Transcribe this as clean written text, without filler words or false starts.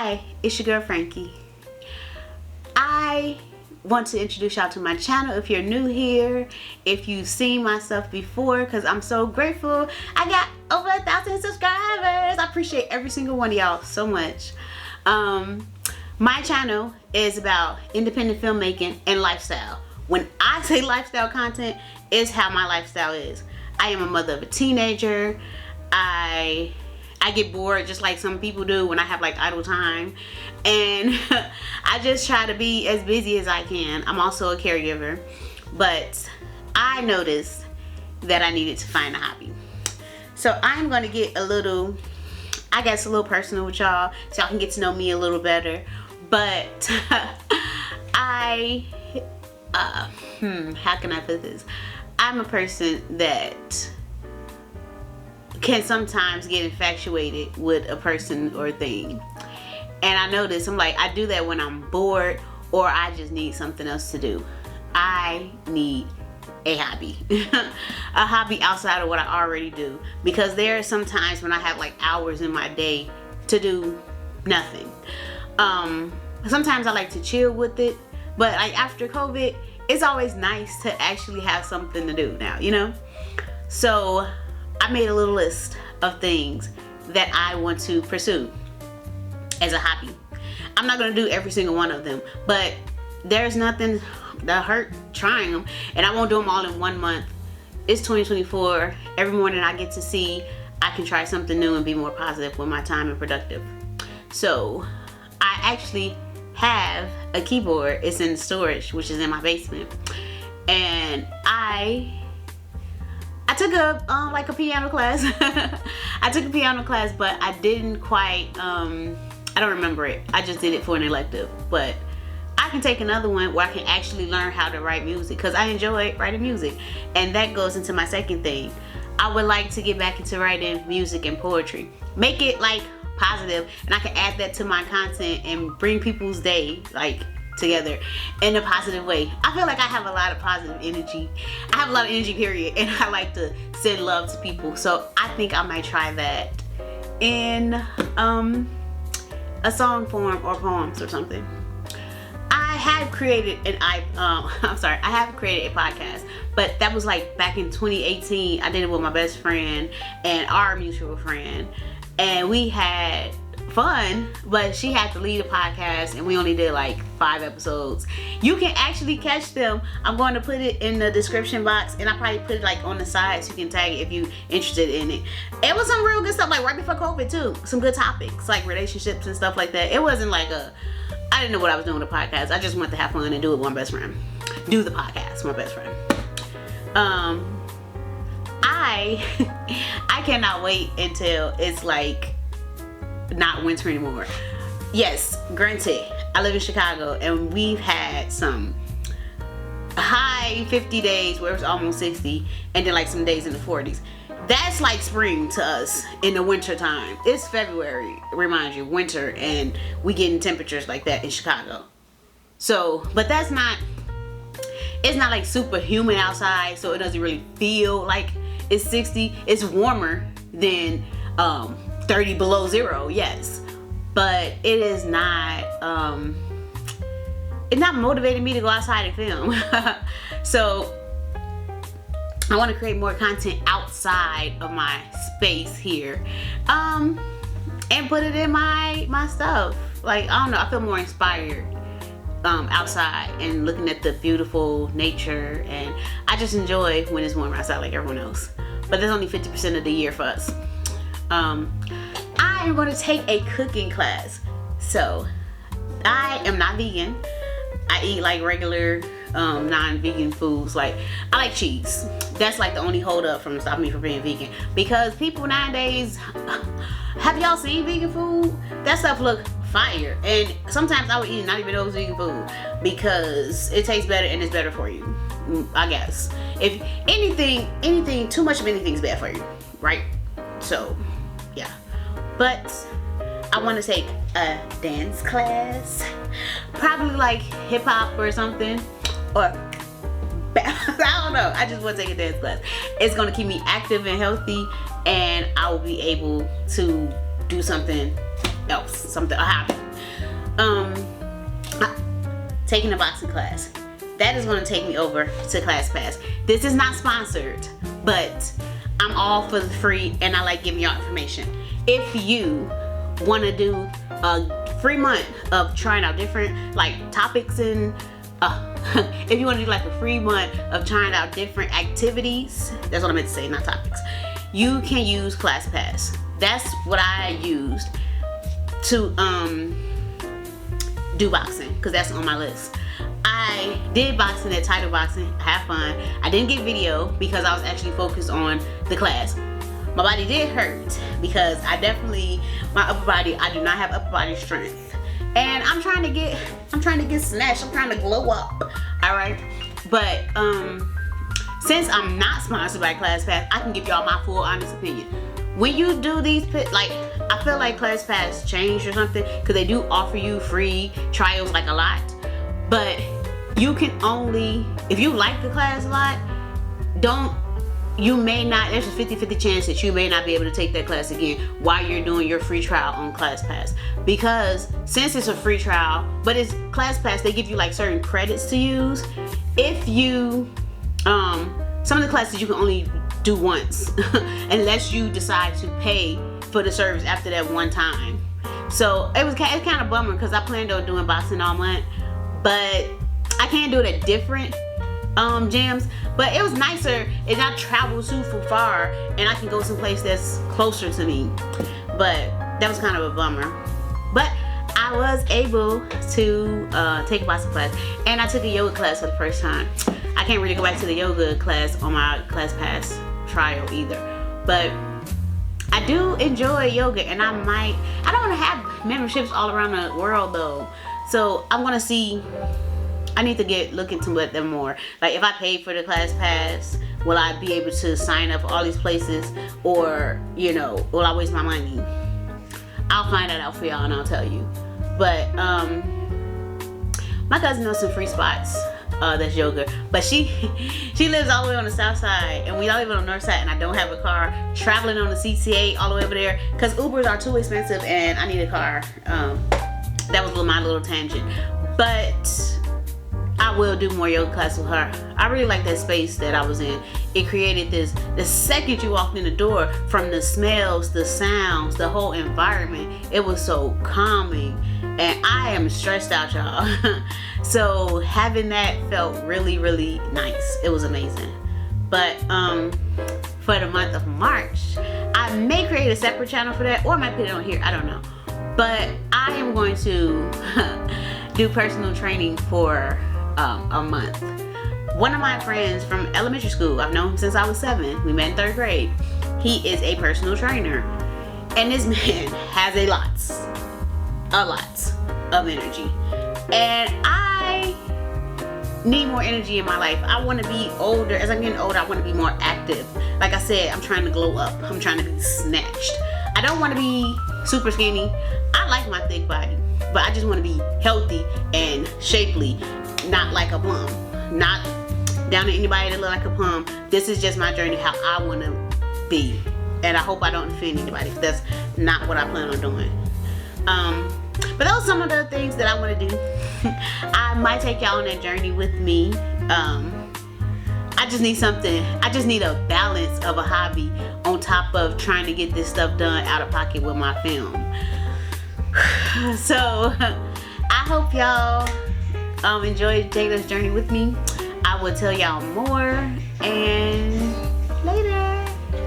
Hi, it's your girl Frankie. I want to introduce y'all to my channel if you're new here, if you've seen my stuff before, because I'm so grateful. I got over 1,000 subscribers. I appreciate every single one of y'all so much. My channel is about independent filmmaking and lifestyle. When I say lifestyle content, it's how my lifestyle is. I am a mother of a teenager. I get bored just like some people do when I have like idle time, and I just try to be as busy as I can. I'm also a caregiver, but I noticed that I needed to find a hobby. So I'm going to get a little, I guess, a little personal with y'all so y'all can get to know me a little better. But how can I put this? I'm a person that can sometimes get infatuated with a person or thing, and I notice I'm like, I do that when I'm bored or I just need something else to do. I need a hobby a hobby outside of what I already do, because there are some times when I have like hours in my day to do nothing. Sometimes I like to chill with it, but like after COVID, it's always nice to actually have something to do now, you know? So I made a little list of things that I want to pursue as a hobby. I'm not gonna do every single one of them, but there's nothing that hurt trying them, and I won't do them all in 1 month. It's 2024. Every morning I get to see I can try something new and be more positive with my time and productive. So I actually have a keyboard. It's in storage, which is in my basement, and I took a like a piano class. I took a piano class, but I didn't quite I don't remember it. I just did it for an elective, but I can take another one where I can actually learn how to write music, because I enjoy writing music, and that goes into my second thing. I would like to get back into writing music and poetry, make it like positive, and I can add that to my content and bring people's day like together in a positive way. I feel like I have a lot of positive energy. I have a lot of energy, period, and I like to send love to people. So I think I might try that in a song form or poems or something. I have created I have created a podcast, but that was like back in 2018. I did it with my best friend and our mutual friend, and we had fun, but she had to lead a podcast and we only did like 5 episodes. You can actually catch them. I'm going to put it in the description box, and I probably put it like on the side so you can tag it if you're interested in it. It was some real good stuff, like right before COVID too. Some good topics like relationships and stuff like that. It wasn't like I didn't know what I was doing with a podcast. I just wanted to have fun and do it with my best friend. Do the podcast with my best friend. I cannot wait until it's like not winter anymore. Yes, granted, I live in Chicago, and we've had some high 50 days where it was almost 60, and then like some days in the 40s. That's like spring to us in the winter time. It's February, remind you, winter, and we getting temperatures like that in Chicago. So, but it's not like super humid outside, so it doesn't really feel like it's 60. It's warmer than 30 below zero, yes, but it is not it's not motivating me to go outside and film. So I want to create more content outside of my space here, and put it in my stuff. Like, I don't know, I feel more inspired outside and looking at the beautiful nature, and I just enjoy when it's warm outside like everyone else. But that's only 50% of the year for us. I am going to take a cooking class. So I am not vegan. I eat like regular non-vegan foods. Like, I like cheese. That's like the only hold up from stopping me from being vegan, because people nowadays, have y'all seen vegan food? That stuff look fire, and sometimes I would eat not even know it's vegan food because it tastes better and it's better for you, I guess. If anything too much of anything is bad for you, right? So yeah, but I want to take a dance class, probably like hip hop or something, or I don't know. I just want to take a dance class. It's going to keep me active and healthy, and I will be able to do something else, a hobby. taking a boxing class. That is going to take me over to ClassPass. This is not sponsored, but I'm all for the free, and I like giving y'all information. If you want to do a free month of trying out different like topics and if you want to do like a free month of trying out different activities, that's what I meant to say, not topics, you can use ClassPass. That's what I used to do boxing, because that's on my list. I did boxing at Title Boxing, have fun. I didn't get video because I was actually focused on the class. My body did hurt because I do not have upper body strength. And I'm trying to get snatched. I'm trying to glow up. Alright. But since I'm not sponsored by ClassPass, I can give y'all my full honest opinion. When you do these, like, I feel like ClassPass changed or something, because they do offer you free trials like a lot. But you can only, if you like the class a lot, there's a 50-50 chance that you may not be able to take that class again while you're doing your free trial on ClassPass. Because since it's a free trial, but it's ClassPass, they give you like certain credits to use. If you, some of the classes you can only do once unless you decide to pay for the service after that one time. So it's kind of bummer, because I planned on doing boxing all month, but I can't do it at different gyms. But it was nicer if I travel too far and I can go someplace that's closer to me. But that was kind of a bummer. But I was able to take a boxing class, and I took a yoga class for the first time. I can't really go back to the yoga class on my ClassPass trial either. But I do enjoy yoga, and I don't want to have memberships all around the world though. So I want to see, I need to look into them more. Like, if I paid for the ClassPass, will I be able to sign up for all these places, or, you know, will I waste my money? I'll find that out for y'all and I'll tell you. But my cousin knows some free spots that's yoga, but she lives all the way on the south side, and we all live on the north side, and I don't have a car. Traveling on the CTA all the way over there, because Ubers are too expensive and I need a car. That was my little tangent. But I will do more yoga class with her. I really like that space that I was in. It created this, the second you walked in the door, from the smells, the sounds, the whole environment, it was so calming. And I am stressed out, y'all. So having that felt really, really nice. It was amazing. But for the month of March, I may create a separate channel for that, or I might put it on here, I don't know. But I am going to do personal training for a month. One of my friends from elementary school, I've known him since I was 7. We met in 3rd grade. He is a personal trainer. And this man has a lot of energy. And I need more energy in my life. I want to be older. As I'm getting older, I want to be more active. Like I said, I'm trying to glow up. I'm trying to be snatched. I don't want to be super skinny. I like my thick body, but I just want to be healthy and shapely, not like a plum. Not down to anybody that look like a plum. This is just my journey, how I want to be. And I hope I don't offend anybody, because that's not what I plan on doing. But those are some of the things that I want to do. I might take y'all on that journey with me. I just need a balance of a hobby on top of trying to get this stuff done out of pocket with my film. So I hope y'all enjoyed taking this journey with me. I will tell y'all more, and